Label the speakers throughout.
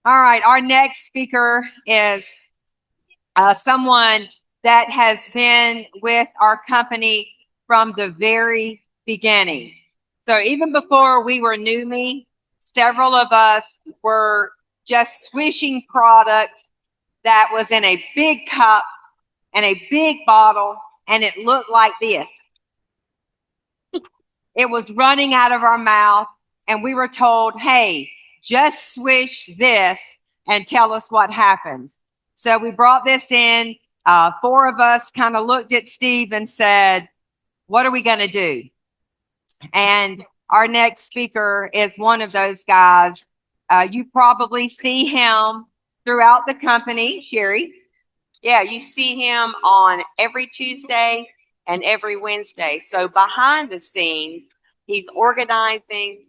Speaker 1: All right, our next speaker is someone that has been with our company from the very beginning. So even before we were Numi, several of us were just swishing product that was in a big cup and a big bottle, and it looked like this. It was running out of our mouth, and we were told, hey, just swish this and tell us what happens. So we brought this in. Four of us kind of looked at Steve and said, what are we going to do? And our next speaker is one of those guys. You probably see him throughout the company, Sherry.
Speaker 2: Yeah, you see him on every Tuesday and every Wednesday. So behind the scenes, he's organizing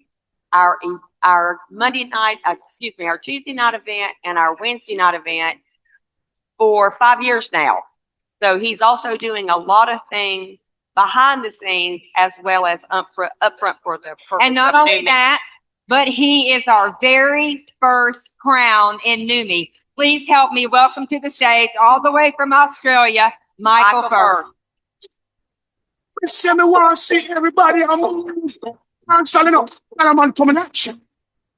Speaker 2: our Monday night, our Tuesday night event and our Wednesday night event for 5 years now. So he's also doing a lot of things behind the scenes as well as upfront for the purpose.
Speaker 1: And not only that, but he is our very first crown in Numi. Please help me welcome to the stage, all the way from Australia, Michael Firth.
Speaker 3: Listen, I want to see everybody. I'm selling up. I'm on coming action.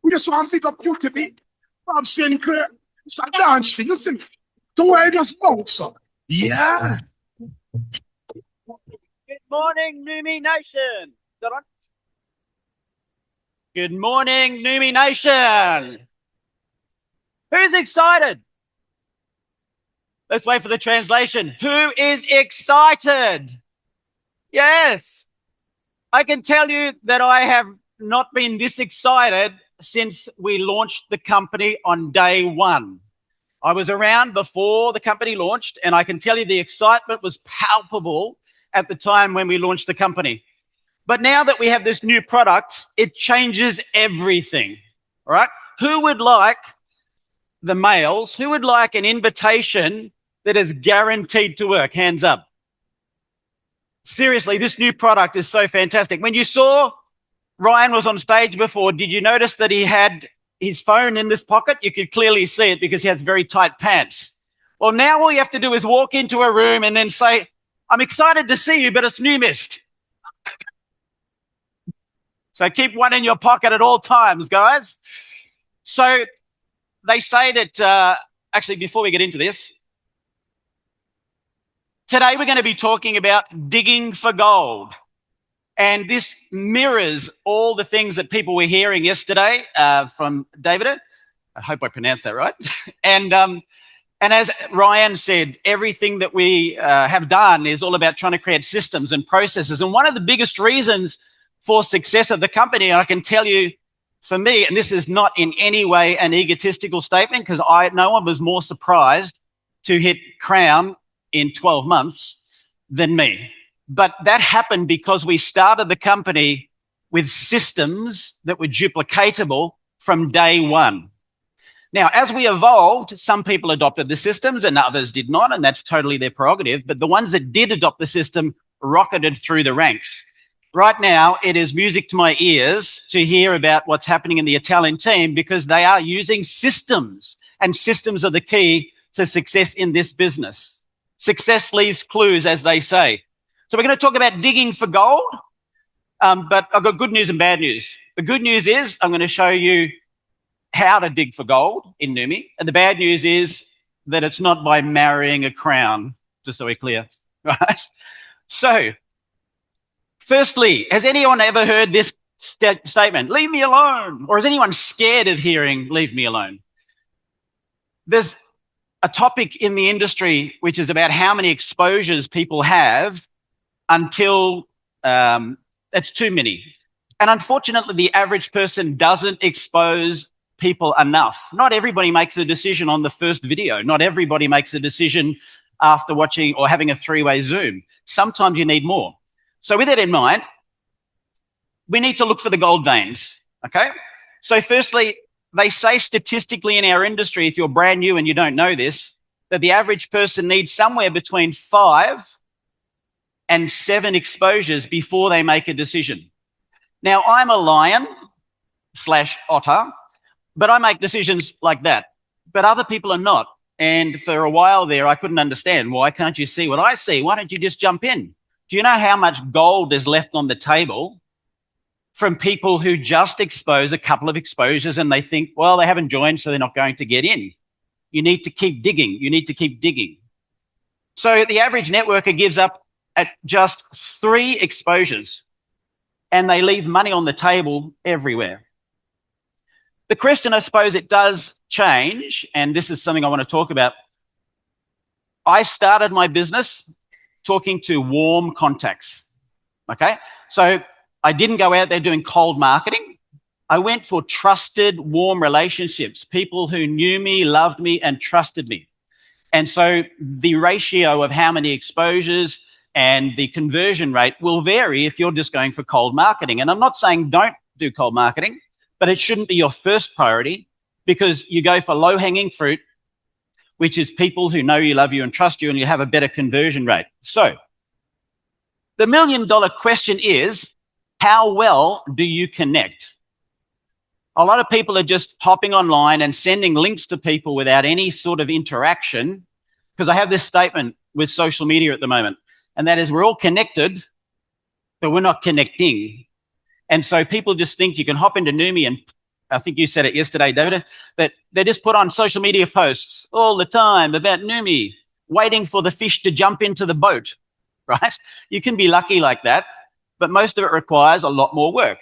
Speaker 3: We just want to pick up QTB. Bob Sinclair. It's a dance thing. Listen, don't worry, just bounce up. Yeah.
Speaker 4: Good morning, Numi Nation. Good morning, Numi Nation. Who's excited? Let's wait for the translation. Who is excited? Yes. I can tell you that I have not been this excited since we launched the company on day one. I was around before the company launched, and I can tell you the excitement was palpable at the time when we launched the company. But now that we have this new product, it changes everything, all right? Who would like the males, who would like an invitation that is guaranteed to work? Hands up. Seriously, this new product is so fantastic. When you saw Ryan was on stage before, did you notice that he had his phone in this pocket? You could clearly see it because he has very tight pants. Well, now all you have to do is walk into a room and then say, I'm excited to see you, but it's new mist. So keep one in your pocket at all times, guys. So they say that, actually, before we get into this, today we're going to be talking about digging for gold. And this mirrors all the things that people were hearing yesterday from David. I hope I pronounced that right. And as Ryan said, everything that we have done is all about trying to create systems and processes. And one of the biggest reasons for success of the company, and I can tell you for me, and this is not in any way an egotistical statement, because no one was more surprised to hit Crown in 12 months than me. But that happened because we started the company with systems that were duplicatable from day one. Now, as we evolved, some people adopted the systems and others did not, and that's totally their prerogative. But the ones that did adopt the system rocketed through the ranks. Right now, it is music to my ears to hear about what's happening in the Italian team because they are using systems, and systems are the key to success in this business. Success leaves clues, as they say. So we're going to talk about digging for gold, but I've got good news and bad news. The good news is I'm going to show you how to dig for gold in Numi, and the bad news is that it's not by marrying a crown, just so we're clear, right? So, firstly, has anyone ever heard this statement, leave me alone? Or is anyone scared of hearing, leave me alone? There's a topic in the industry which is about how many exposures people have until it's too many. And unfortunately, the average person doesn't expose people enough. Not everybody makes a decision on the first video. Not everybody makes a decision after watching or having a three-way Zoom. Sometimes you need more. So with that in mind, we need to look for the gold veins, okay? So firstly, they say statistically in our industry, if you're brand new and you don't know this, that the average person needs somewhere between 5 and 7 exposures before they make a decision. Now, I'm a lion / otter. But I make decisions like that. But other people are not. And for a while there, I couldn't understand. Why can't you see what I see? Why don't you just jump in? Do you know how much gold is left on the table from people who just expose a couple of exposures and they think, well, they haven't joined, so they're not going to get in? You need to keep digging. You need to keep digging. So the average networker gives up at just 3 exposures and they leave money on the table everywhere. The question, I suppose, it does change, and this is something I want to talk about. I started my business talking to warm contacts, okay? So I didn't go out there doing cold marketing. I went for trusted, warm relationships, people who knew me, loved me, and trusted me. And so the ratio of how many exposures and the conversion rate will vary if you're just going for cold marketing. And I'm not saying don't do cold marketing, but it shouldn't be your first priority, because you go for low-hanging fruit, which is people who know you, love you, and trust you, and you have a better conversion rate. So the million-dollar question is, how well do you connect? A lot of people are just hopping online and sending links to people without any sort of interaction, because I have this statement with social media at the moment, and that is, we're all connected, but we're not connecting. And so people just think you can hop into Noomi, and I think you said it yesterday, David, that they just put on social media posts all the time about Noomi, waiting for the fish to jump into the boat, right? You can be lucky like that, but most of it requires a lot more work.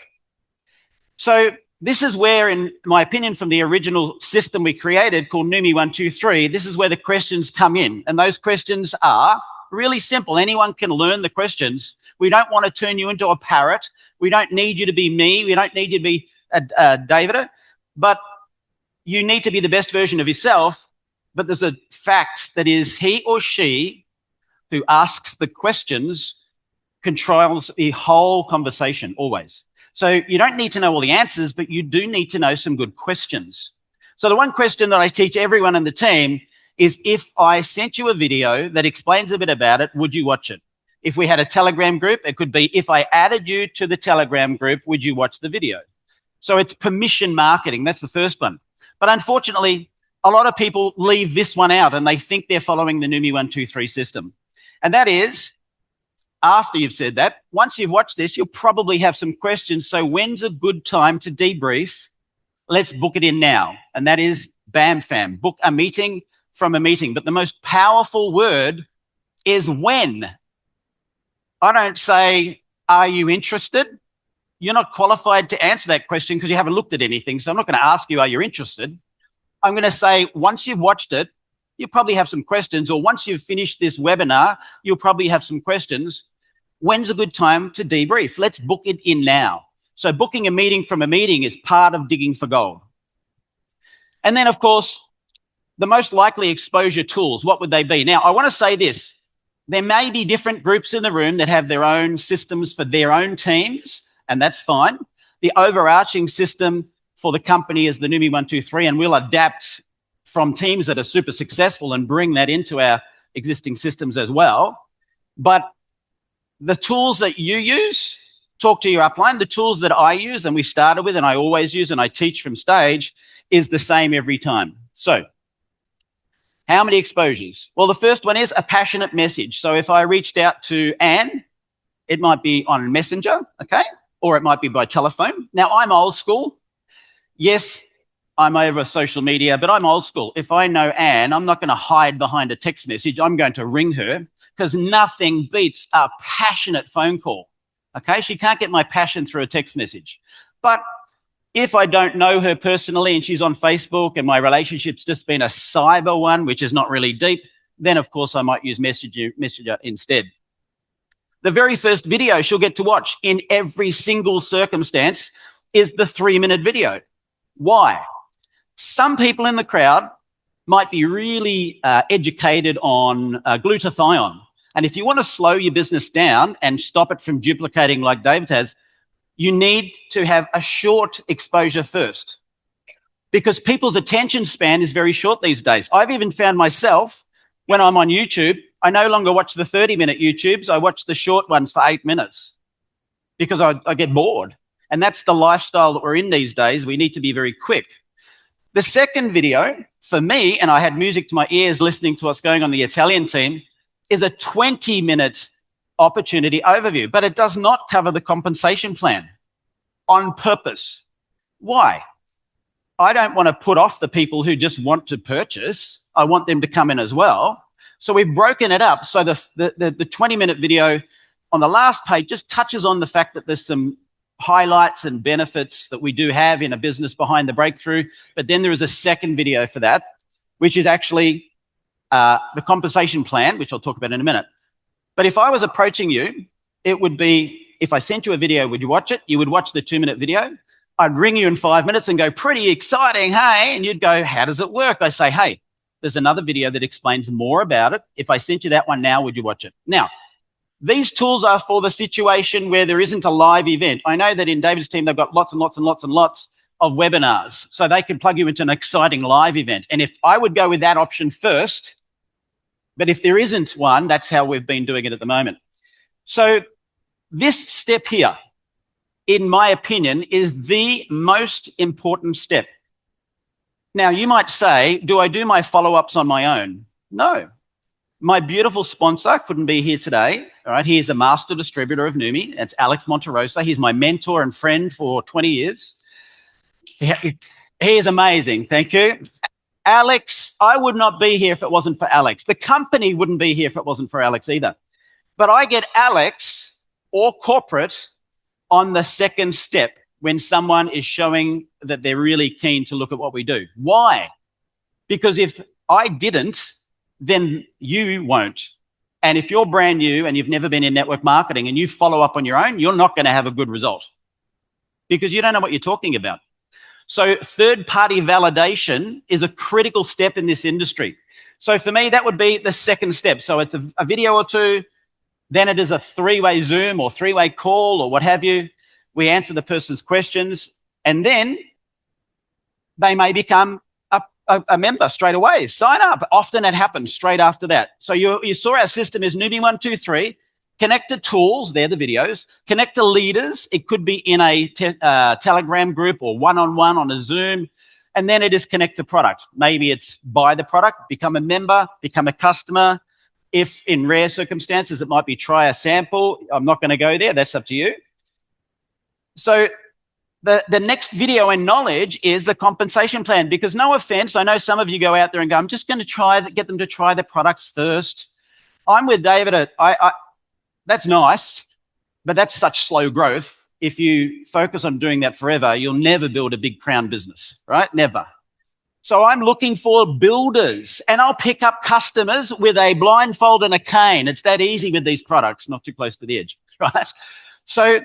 Speaker 4: So this is where, in my opinion, from the original system we created called Noomi 123, this is where the questions come in. And those questions are really simple. Anyone can learn the questions. We don't want to turn you into a parrot. We don't need you to be me. We don't need you to be David. But you need to be the best version of yourself. But there's a fact that is, he or she who asks the questions controls the whole conversation always. So you don't need to know all the answers, but you do need to know some good questions. So the one question that I teach everyone in the team is, if I sent you a video that explains a bit about it, would you watch it? If we had a Telegram group, it could be, if I added you to the Telegram group, would you watch the video? So it's permission marketing. That's the first one. But unfortunately, a lot of people leave this one out and they think they're following the Noomi 123 system. And that is, after you've said that, once you've watched this, you'll probably have some questions. So when's a good time to debrief? Let's book it in now. And that is bam, fam, book a meeting from a meeting. But the most powerful word is when. I don't say, are you interested? You're not qualified to answer that question because you haven't looked at anything. So I'm not going to ask you, are you interested? I'm going to say, once you've watched it, you probably have some questions, or once you've finished this webinar, you'll probably have some questions. When's a good time to debrief? Let's book it in now. So booking a meeting from a meeting is part of digging for gold. And then, of course, the most likely exposure tools, what would they be? Now, I want to say this. There may be different groups in the room that have their own systems for their own teams, and that's fine. The overarching system for the company is the Noomi 123, and we'll adapt from teams that are super successful and bring that into our existing systems as well. But the tools that you use, talk to your upline, the tools that I use and we started with and I always use and I teach from stage is the same every time. So how many exposures? Well, the first one is a passionate message. So if I reached out to Anne, it might be on Messenger, okay? Or it might be by telephone. Now, I'm old school. Yes, I'm over social media, but I'm old school. If I know Anne, I'm not going to hide behind a text message. I'm going to ring her, because nothing beats a passionate phone call, okay? She can't get my passion through a text message. But if I don't know her personally and she's on Facebook and my relationship's just been a cyber one, which is not really deep, then, of course, I might use Messenger instead. The very first video she'll get to watch in every single circumstance is the 3-minute video. Why? Some people in the crowd might be really educated on glutathione. And if you want to slow your business down and stop it from duplicating like David has, you need to have a short exposure first, because people's attention span is very short these days. I've even found myself, when I'm on YouTube, I no longer watch the 30-minute YouTubes. I watch the short ones for 8 minutes because I get bored. And that's the lifestyle that we're in these days. We need to be very quick. The second video for me, and I had music to my ears listening to what's going on in the Italian team, is a 20-minute opportunity overview, but it does not cover the compensation plan on purpose. Why? I don't want to put off the people who just want to purchase. I want them to come in as well. So we've broken it up. So the 20-minute video on the last page just touches on the fact that there's some highlights and benefits that we do have in a business behind the breakthrough. But then there is a second video for that, which is actually the compensation plan, which I'll talk about in a minute. But if I was approaching you, it would be, if I sent you a video, would you watch it? You would watch the 2-minute video. I'd ring you in 5 minutes and go, pretty exciting, hey? And you'd go, how does it work? I say, hey, there's another video that explains more about it. If I sent you that one now, would you watch it? Now, these tools are for the situation where there isn't a live event. I know that in David's team, they've got lots and lots and lots and lots of webinars, so they can plug you into an exciting live event. And if I would go with that option first, but if there isn't one, that's how we've been doing it at the moment. So this step here, in my opinion, is the most important step. Now, you might say, do I do my follow-ups on my own? No. My beautiful sponsor couldn't be here today. All right, he is a master distributor of Numi. That's Alex Monterosa. He's my mentor and friend for 20 years. He is amazing. Thank you. Alex, I would not be here if it wasn't for Alex. The company wouldn't be here if it wasn't for Alex either. But I get Alex or corporate on the second step when someone is showing that they're really keen to look at what we do. Why? Because if I didn't, then you won't. And if you're brand new and you've never been in network marketing and you follow up on your own, you're not going to have a good result because you don't know what you're talking about. So third-party validation is a critical step in this industry. So for me, that would be the second step. So it's a video or two, then it is a 3-way Zoom or 3-way call or what have you. We answer the person's questions, and then they may become a member straight away. Sign up. Often it happens straight after that. So you saw our system is Newbie 1, 2, 3. Connect to tools, they're the videos. Connect to leaders. It could be in a Telegram group or one-on-one on a Zoom. And then it is connect to product. Maybe it's buy the product, become a member, become a customer. If in rare circumstances, it might be try a sample. I'm not going to go there. That's up to you. So the next video and knowledge is the compensation plan, because no offense, I know some of you go out there and go, I'm just going to get them to try the products first. I'm with David. That's nice, but that's such slow growth. If you focus on doing that forever, you'll never build a big crown business, right? Never. So I'm looking for builders, and I'll pick up customers with a blindfold and a cane. It's that easy with these products, not too close to the edge, right? So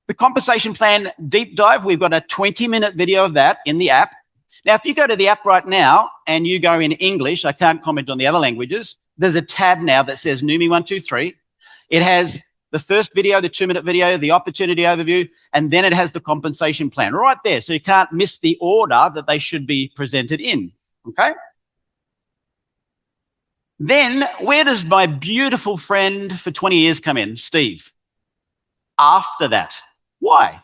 Speaker 4: the compensation plan deep dive, we've got a 20-minute video of that in the app. Now, if you go to the app right now and you go in English, I can't comment on the other languages, there's a tab now that says Numi 1, 2, 3. It has the first video, the 2-minute video, the opportunity overview, and then it has the compensation plan right there. So you can't miss the order that they should be presented in, okay? Then where does my beautiful friend for 20 years come in? Steve. After that. Why?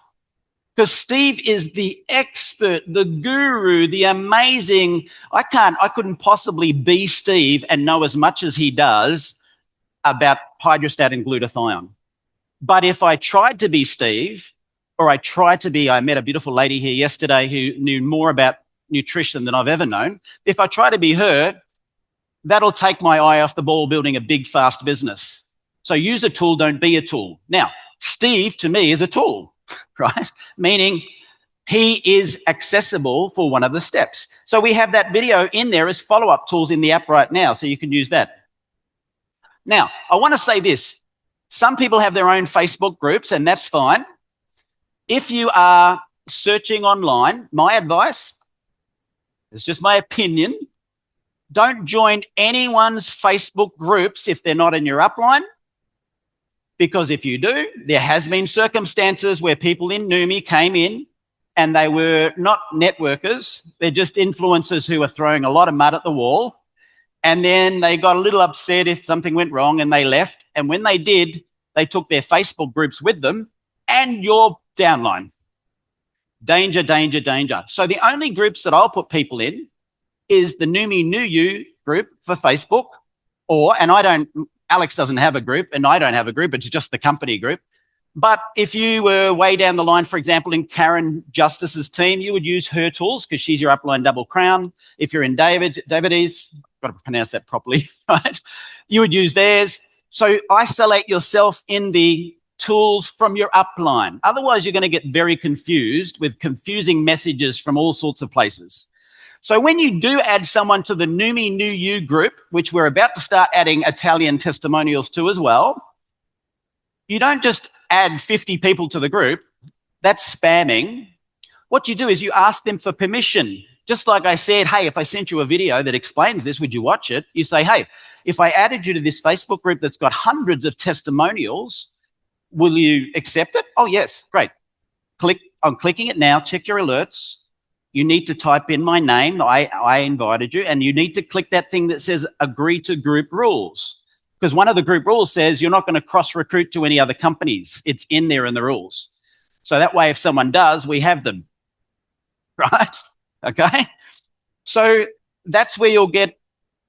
Speaker 4: Because Steve is the expert, the guru, the amazing. I couldn't possibly be Steve and know as much as he does about hydrostat and glutathione. But if I tried to be Steve, or I met a beautiful lady here yesterday who knew more about nutrition than I've ever known. If I try to be her, that'll take my eye off the ball building a big, fast business. So use a tool, don't be a tool. Now, Steve, to me, is a tool, right? Meaning he is accessible for one of the steps. So we have that video in there as follow-up tools in the app right now, so you can use that. Now, I want to say this. Some people have their own Facebook groups, and that's fine. If you are searching online, my advice, it's just my opinion, don't join anyone's Facebook groups if they're not in your upline. Because if you do, there has been circumstances where people in Numi came in and they were not networkers. They're just influencers who are throwing a lot of mud at the wall. And then they got a little upset if something went wrong and they left. And when they did, they took their Facebook groups with them and your downline. Danger, danger, danger. So the only groups that I'll put people in is the New Me, New You group for Facebook, Alex doesn't have a group and I don't have a group. It's just the company group. But if you were way down the line, for example, in Karen Justice's team, you would use her tools because she's your upline double crown. If you're in David's, got to pronounce that properly, right? You would use theirs. So isolate yourself in the tools from your upline. Otherwise, you're going to get very confused with confusing messages from all sorts of places. So when you do add someone to the New Me, New You group, which we're about to start adding Italian testimonials to as well, you don't just add 50 people to the group. That's spamming. What you do is you ask them for permission. Just like I said, hey, if I sent you a video that explains this, would you watch it? You say, hey, if I added you to this Facebook group that's got hundreds of testimonials, will you accept it? Oh, yes, great. I'm clicking it now. Check your alerts. You need to type in my name. I invited you, and you need to click that thing that says agree to group rules. Because one of the group rules says you're not going to cross-recruit to any other companies. It's in there in the rules. So that way, if someone does, we have them, right? Okay? So that's where you'll get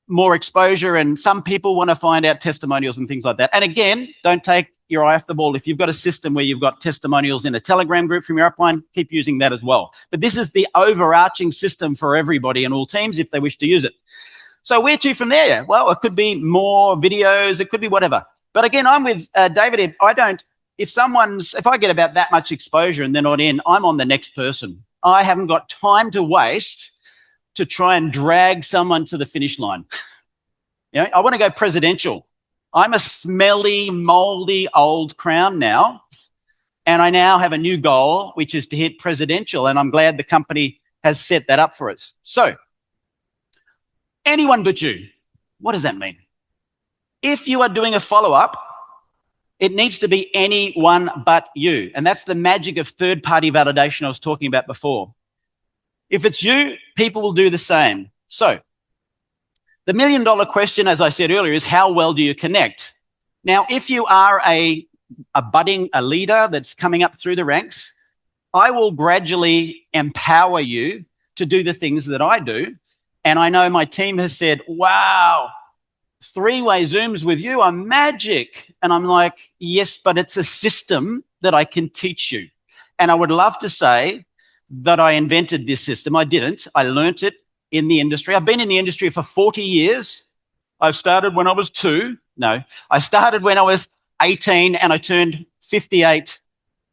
Speaker 4: more exposure, and some people want to find out testimonials and things like that. And again, don't take your eye off the ball. If you've got a system where you've got testimonials in a Telegram group from your upline, keep using that as well. But this is the overarching system for everybody and all teams if they wish to use it. So where to from there? Well, it could be more videos. It could be whatever. But again, I'm with David. If I get about that much exposure and they're not in, I'm on the next person. I haven't got time to waste to try and drag someone to the finish line. I want to go presidential. I'm a smelly, moldy old crown now, and I now have a new goal, which is to hit presidential, and I'm glad the company has set that up for us. So, anyone but you. What does that mean? If you are doing a follow-up, it needs to be anyone but you, and that's the magic of third-party validation I was talking about before. If it's you, people will do the same. So, the million-dollar question, as I said earlier, is how well do you connect? Now, if you are a leader that's coming up through the ranks, I will gradually empower you to do the things that I do. And I know my team has said, wow, 3-way Zooms with you are magic. And I'm like, yes, but it's a system that I can teach you. And I would love to say that I invented this system. I didn't. I learnt it in the industry. I've been in the industry for 40 years. I started when I was 2. No, I started when I was 18 and I turned 58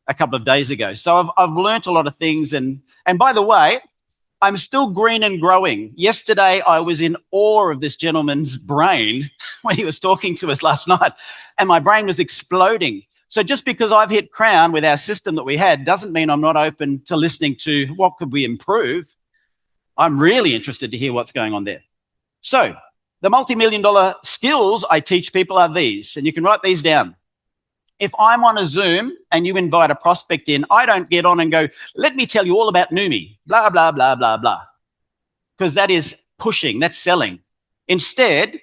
Speaker 4: a couple of days ago. So I've learnt a lot of things. And by the way, I'm still green and growing. Yesterday, I was in awe of this gentleman's brain when he was talking to us last night, and my brain was exploding. So just because I've hit crown with our system that we had doesn't mean I'm not open to listening to what could we improve. I'm really interested to hear what's going on there. So the multi-million-dollar skills I teach people are these, and you can write these down. If I'm on a Zoom and you invite a prospect in, I don't get on and go, let me tell you all about Numi, blah, blah, blah, blah, blah, because that is pushing, that's selling. Instead,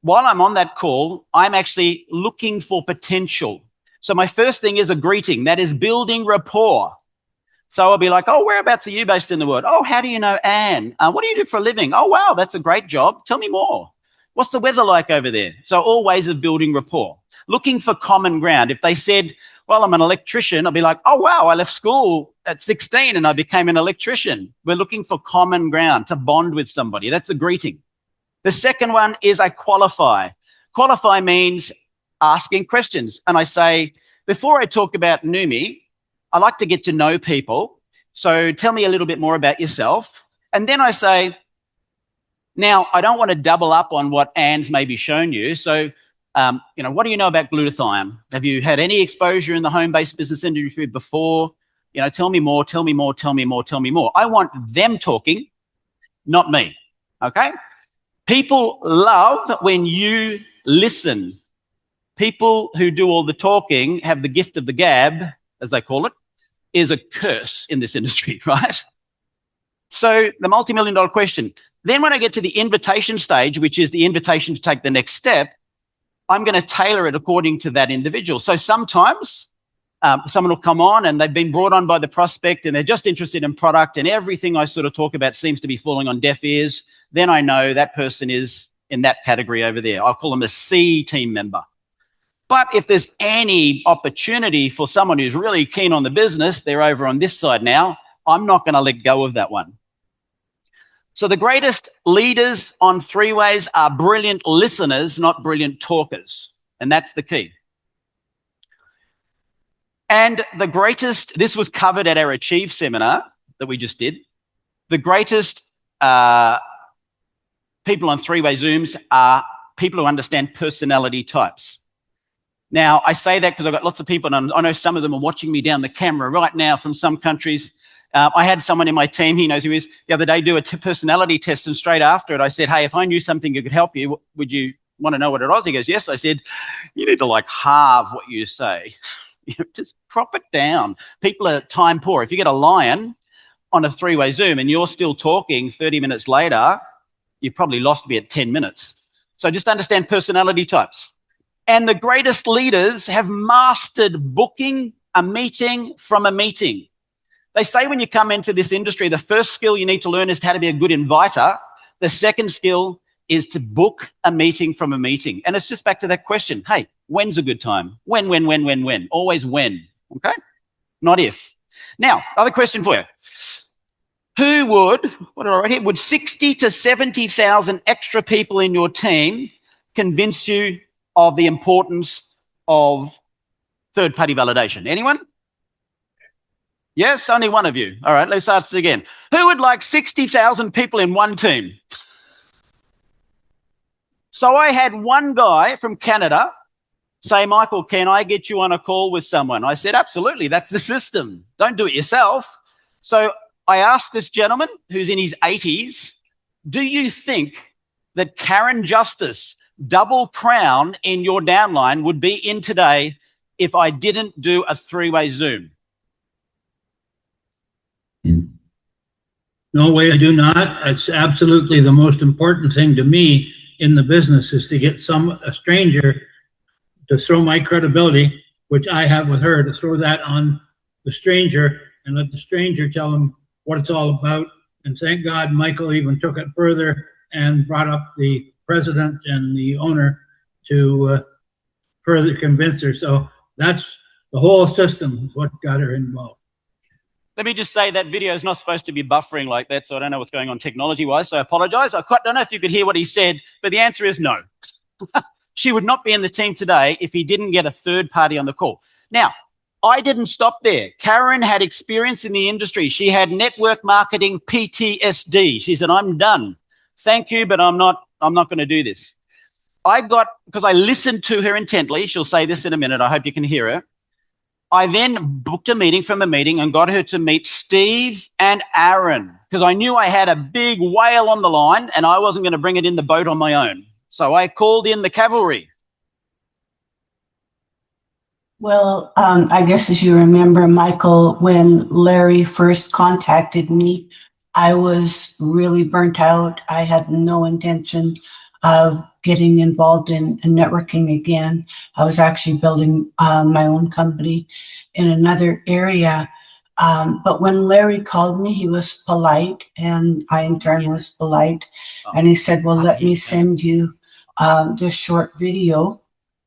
Speaker 4: while I'm on that call, I'm actually looking for potential. So my first thing is a greeting, that is building rapport. So I'll be like, oh, whereabouts are you based in the world? Oh, how do you know Anne? What do you do for a living? Oh, wow, that's a great job. Tell me more. What's the weather like over there? So all ways of building rapport. Looking for common ground. If they said, well, I'm an electrician, I'll be like, oh, wow, I left school at 16 and I became an electrician. We're looking for common ground to bond with somebody. That's a greeting. The second one is I qualify. Qualify means asking questions. And I say, before I talk about Numi, I like to get to know people. So tell me a little bit more about yourself. And then I say, now, I don't want to double up on what Anne's maybe shown you. So, what do you know about glutathione? Have you had any exposure in the home-based business industry before? Tell me more, tell me more, tell me more, tell me more. I want them talking, not me, okay? People love when you listen. People who do all the talking have the gift of the gab, as they call it, is a curse in this industry, right? So the multi-million-dollar question. Then when I get to the invitation stage, which is the invitation to take the next step, I'm going to tailor it according to that individual. So sometimes someone will come on and they've been brought on by the prospect and they're just interested in product and everything I sort of talk about seems to be falling on deaf ears. Then I know that person is in that category over there. I'll call them a C team member. But if there's any opportunity for someone who's really keen on the business, they're over on this side now, I'm not going to let go of that one. So the greatest leaders on three-ways are brilliant listeners, not brilliant talkers. And that's the key. And the greatest, this was covered at our Achieve seminar that we just did, the greatest people on three-way Zooms are people who understand personality types. Now, I say that because I've got lots of people, and I know some of them are watching me down the camera right now from some countries. I had someone in my team, he knows who he is, the other day do a personality test, and straight after it I said, hey, if I knew something that could help you, would you want to know what it was? He goes, yes. I said, you need to halve what you say. Just crop it down. People are time poor. If you get a lion on a three-way Zoom and you're still talking 30 minutes later, you've probably lost me at 10 minutes. So just understand personality types. And the greatest leaders have mastered booking a meeting from a meeting. They say when you come into this industry, the first skill you need to learn is how to be a good inviter. The second skill is to book a meeting from a meeting. And it's just back to that question. Hey, when's a good time? When? Always when, okay? Not if. Now, other question for you. Who would, what did I write here? Would 60 to 70,000 extra people in your team convince you of the importance of third-party validation? Anyone? Yes, only one of you. All right, let's ask this again. Who would like 60,000 people in one team? So I had one guy from Canada say, Michael, can I get you on a call with someone? I said, absolutely, that's the system. Don't do it yourself. So I asked this gentleman who's in his 80s, do you think that Karen Justice, double crown in your downline, would be in today if I didn't do a three-way Zoom?
Speaker 5: No way, I do not. It's absolutely the most important thing to me in the business is to get a stranger to throw my credibility, which I have with her, to throw that on the stranger and let the stranger tell him what it's all about. And thank God Michael even took it further and brought up the president and the owner to further convince her. So that's the whole system is what got her involved.
Speaker 4: Let me just say that video is not supposed to be buffering like that, so I don't know what's going on technology-wise, so I apologize. I don't know if you could hear what he said, but the answer is no. She would not be in the team today if he didn't get a third party on the call. Now, I didn't stop there. Karen had experience in the industry. She had network marketing PTSD. She said, I'm done. Thank you, but I'm not going to do this. Because I listened to her intently. She'll say this in a minute. I hope you can hear her. I then booked a meeting from a meeting and got her to meet Steve and Aaron because I knew I had a big whale on the line and I wasn't going to bring it in the boat on my own. So I called in the cavalry.
Speaker 6: Well, I guess as you remember, Michael, when Larry first contacted me, I was really burnt out. I had no intention of getting involved in networking again. I was actually building my own company in another area. But when Larry called me, he was polite, and I in turn was polite. And he said, well, let me send you this short video.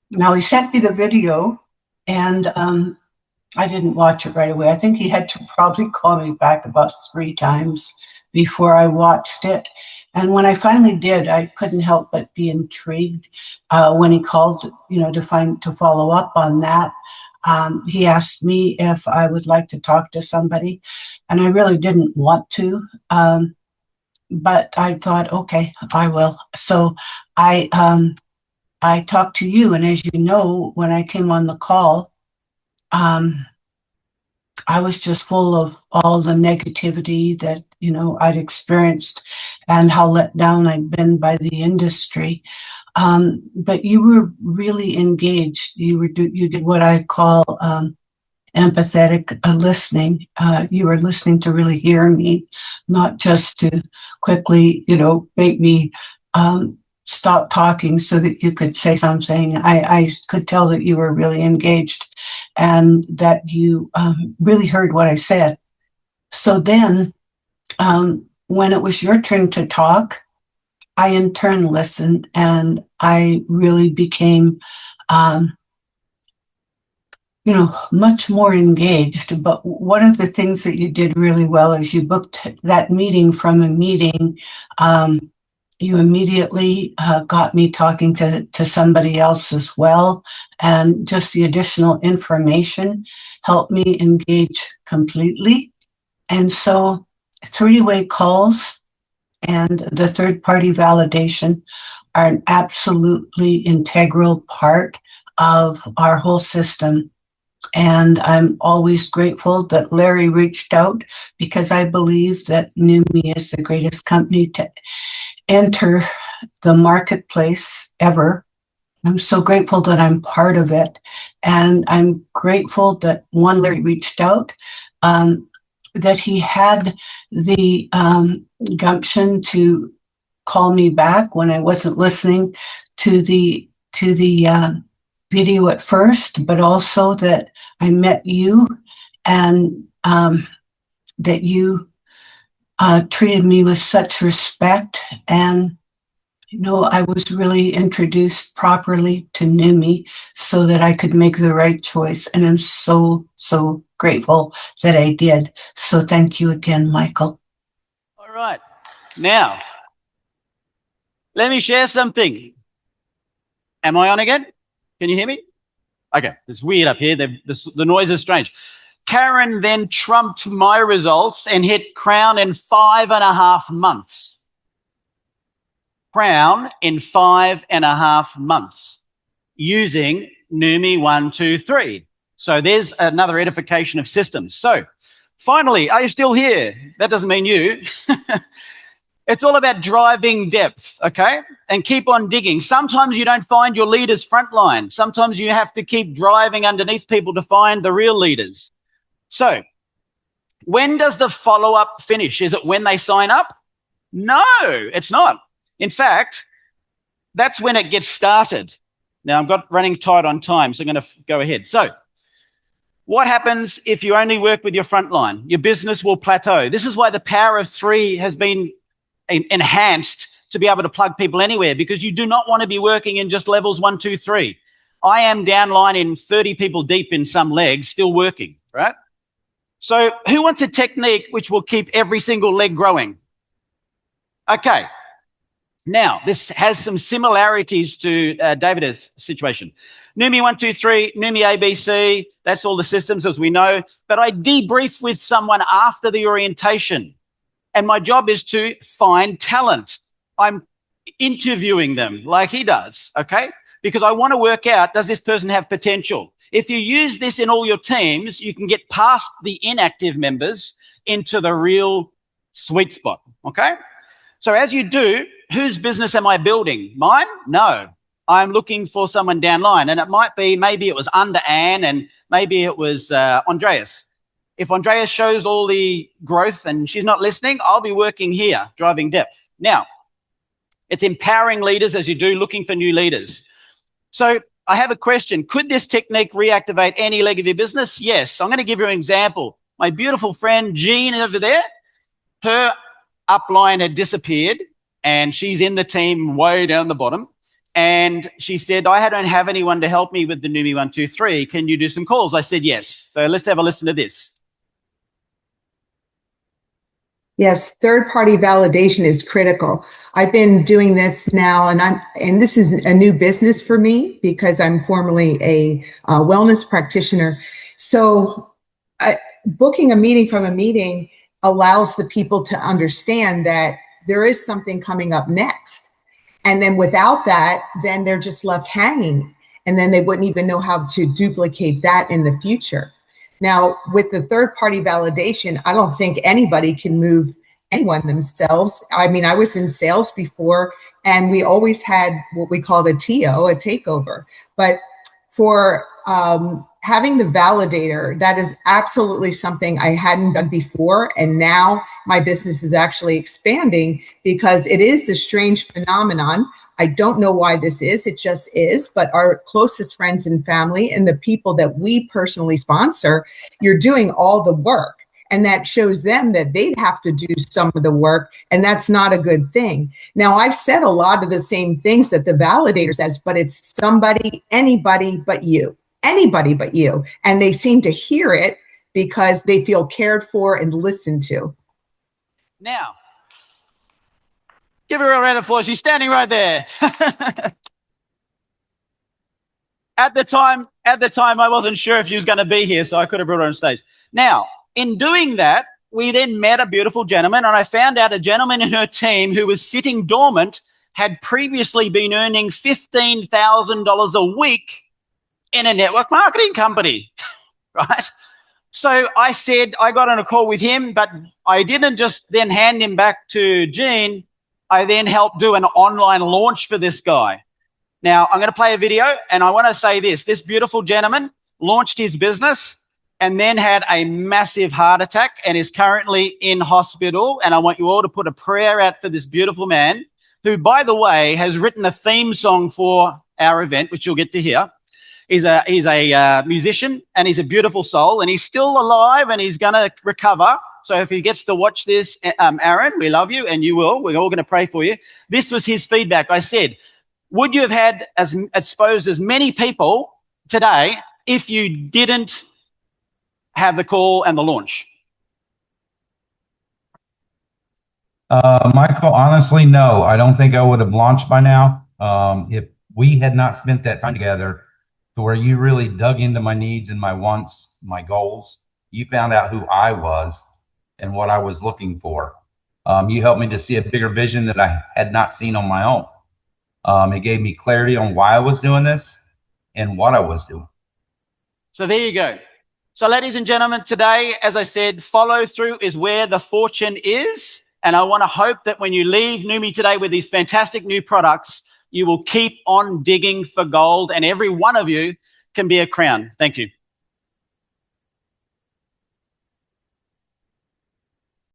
Speaker 6: Now, he sent me the video, and I didn't watch it right away. I think he had to probably call me back about 3 times before I watched it. And when I finally did, I couldn't help but be intrigued when he called, to follow up on that. He asked me if I would like to talk to somebody, and I really didn't want to, but I thought, okay, I will. So I talked to you, and as you know, when I came on the call, I was just full of all the negativity that, I'd experienced and how let down I'd been by the industry. But you were really engaged. You did what I call empathetic listening. You were listening to really hear me, not just to quickly, make me stop talking so that you could say something. I could tell that you were really engaged and that you really heard what I said. So then, when it was your turn to talk, I in turn listened, and I really became, much more engaged. But one of the things that you did really well is you booked that meeting from a meeting. You immediately got me talking to somebody else as well. And just the additional information helped me engage completely. And so 3-way calls and the third party validation are an absolutely integral part of our whole system. And I'm always grateful that Larry reached out, because I believe that Numi is the greatest company to enter the marketplace ever. I'm so grateful that I'm part of it. And I'm grateful that Larry reached out, that he had the gumption to call me back when I wasn't listening to the video at first, but also that I met you, and that you treated me with such respect. And I was really introduced properly to Numi so that I could make the right choice. And I'm so, so grateful that I did. So thank you again, Michael.
Speaker 4: All right. Now, let me share something. Am I on again? Can you hear me? Okay, it's weird up here. The noise is strange. Karen then trumped my results and hit Crown in 5.5 months. Crown in 5.5 months using Numi 1, 2, 3. So there's another edification of systems. So finally, are you still here? That doesn't mean you. It's all about driving depth, okay? And keep on digging. Sometimes you don't find your leaders frontline. Sometimes you have to keep driving underneath people to find the real leaders. So when does the follow-up finish? Is it when they sign up? No, it's not. In fact, that's when it gets started. Now, I'm running tight on time, so I'm going to go ahead. So what happens if you only work with your frontline? Your business will plateau. This is why the power of 3 has been enhanced to be able to plug people anywhere, because you do not want to be working in just levels 1, 2, 3. I am downline in 30 people deep in some legs, still working, right? So who wants a technique which will keep every single leg growing? Okay. Now, this has some similarities to David's situation. Numi 1, 2, 3, Numi ABC, that's all the systems as we know. But I debrief with someone after the orientation. And my job is to find talent. I'm interviewing them like he does, okay? Because I want to work out, does this person have potential? If you use this in all your teams, you can get past the inactive members into the real sweet spot, okay? So as you do, whose business am I building? Mine? No. I'm looking for someone downline. And it might be, maybe it was under Anne and maybe it was Andreas. If Andreas shows all the growth and she's not listening, I'll be working here, driving depth. Now, it's empowering leaders as you do, looking for new leaders. So I have a question. Could this technique reactivate any leg of your business? Yes. I'm going to give you an example. My beautiful friend Jean over there, her upline had disappeared and she's in the team way down the bottom. And she said, I don't have anyone to help me with the Numi 1, 2, 3. Can you do some calls? I said, yes. So let's have a listen to this.
Speaker 7: Yes, third-party validation is critical. I've been doing this now, and this is a new business for me because I'm formerly a wellness practitioner. So booking a meeting from a meeting allows the people to understand that there is something coming up next. And then without that, then they're just left hanging. And then they wouldn't even know how to duplicate that in the future. Now, with the third-party validation, I don't think anybody can move anyone themselves. I mean, I was in sales before, and we always had what we called a TO, a takeover. But for having the validator, that is absolutely something I hadn't done before. And now my business is actually expanding because it is a strange phenomenon. I don't know why this is, it just is, but our closest friends and family and the people that we personally sponsor, you're doing all the work. And that shows them that they'd have to do some of the work, and that's not a good thing. Now, I've said a lot of the same things that the validator says, but it's somebody, anybody but you. Anybody but you. And they seem to hear it because they feel cared for and listened to.
Speaker 4: Now, give her a round of applause. She's standing right there. At the time, I wasn't sure if she was going to be here, so I could have brought her on stage. Now, in doing that, we then met a beautiful gentleman, and I found out a gentleman in her team who was sitting dormant had previously been earning $15,000 a week in a network marketing company, right? So I said, I got on a call with him, but I didn't just then hand him back to Jean. I then helped do an online launch for this guy. Now, I'm going to play a video, and I want to say this. This beautiful gentleman launched his business and then had a massive heart attack and is currently in hospital. And I want you all to put a prayer out for this beautiful man who, by the way, has written a theme song for our event, which you'll get to hear. He's a musician, and he's a beautiful soul, and he's still alive, and he's going to recover. So if he gets to watch this, Aaron, we love you, and you will. We're all going to pray for you. This was his feedback. I said, would you have had exposed as many people today if you didn't have the call and the launch?
Speaker 8: Michael, honestly, no. I don't think I would have launched by now if we had not spent that time together to where you really dug into my needs and my wants, my goals. You found out who I was and what I was looking for. You helped me to see a bigger vision that I had not seen on my own. It gave me clarity on why I was doing this and what I was doing.
Speaker 4: So there you go. So ladies and gentlemen, today, as I said, follow through is where the fortune is. And I want to hope that when you leave Numi today with these fantastic new products, you will keep on digging for gold, and every one of you can be a crown. Thank you.